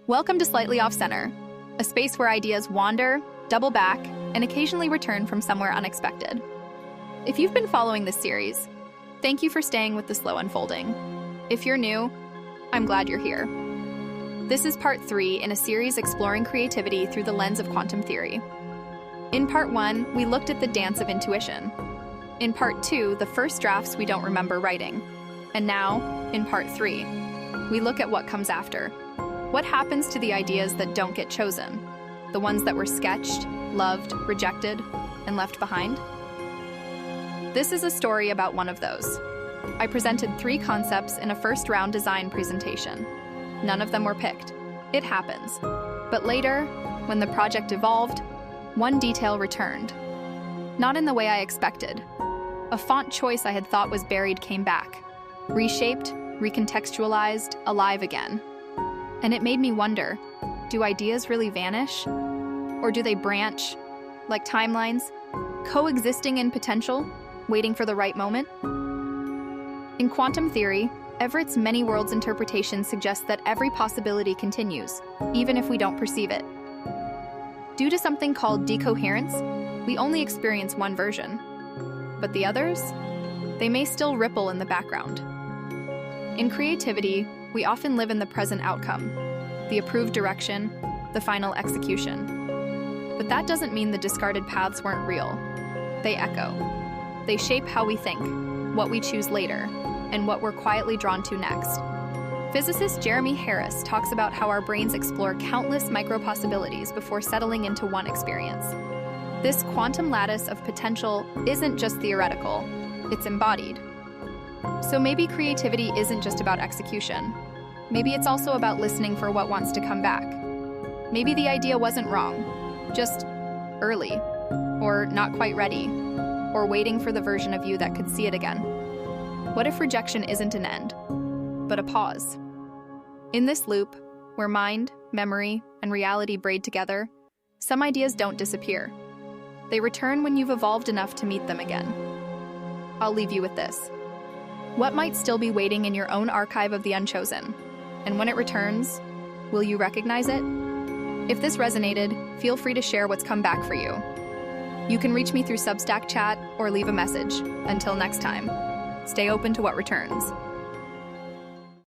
Welcome to Slightly Off Center, a space where ideas wander, double back, and occasionally return from somewhere unexpected. If you've been following this series, thank you for staying with the slow unfolding. If you're new, I'm glad you're here. This is part 3 in a series exploring creativity through the lens of quantum theory. In part 1, we looked at the dance of intuition. In part 2, the first drafts we don't remember writing. And now, in part 3, we look at what comes after. What happens to the ideas that don't get chosen? The ones that were sketched, loved, rejected, and left behind? This is a story about one of those. I presented 3 concepts in a first-round design presentation. None of them were picked. It happens. But later, when the project evolved, one detail returned. Not in the way I expected. A font choice I had thought was buried came back. Reshaped, recontextualized, alive again. And it made me wonder, do ideas really vanish? Or do they branch, like timelines, coexisting in potential, waiting for the right moment? In quantum theory, Everett's many worlds interpretation suggests that every possibility continues, even if we don't perceive it. Due to something called decoherence, we only experience one version. But the others? They may still ripple in the background. In creativity, we often live in the present outcome, the approved direction, the final execution. But that doesn't mean the discarded paths weren't real. They echo. They shape how we think, what we choose later, and what we're quietly drawn to next. Physicist Jeremy Harris talks about how our brains explore countless micro-possibilities before settling into one experience. This quantum lattice of potential isn't just theoretical, it's embodied. So maybe creativity isn't just about execution. Maybe it's also about listening for what wants to come back. Maybe the idea wasn't wrong, just early, or not quite ready, or waiting for the version of you that could see it again. What if rejection isn't an end, but a pause? In this loop, where mind, memory, and reality braid together, some ideas don't disappear. They return when you've evolved enough to meet them again. I'll leave you with this. What might still be waiting in your own archive of the unchosen? And when it returns, will you recognize it? If this resonated, feel free to share what's come back for you. You can reach me through Substack chat or leave a message. Until next time, stay open to what returns.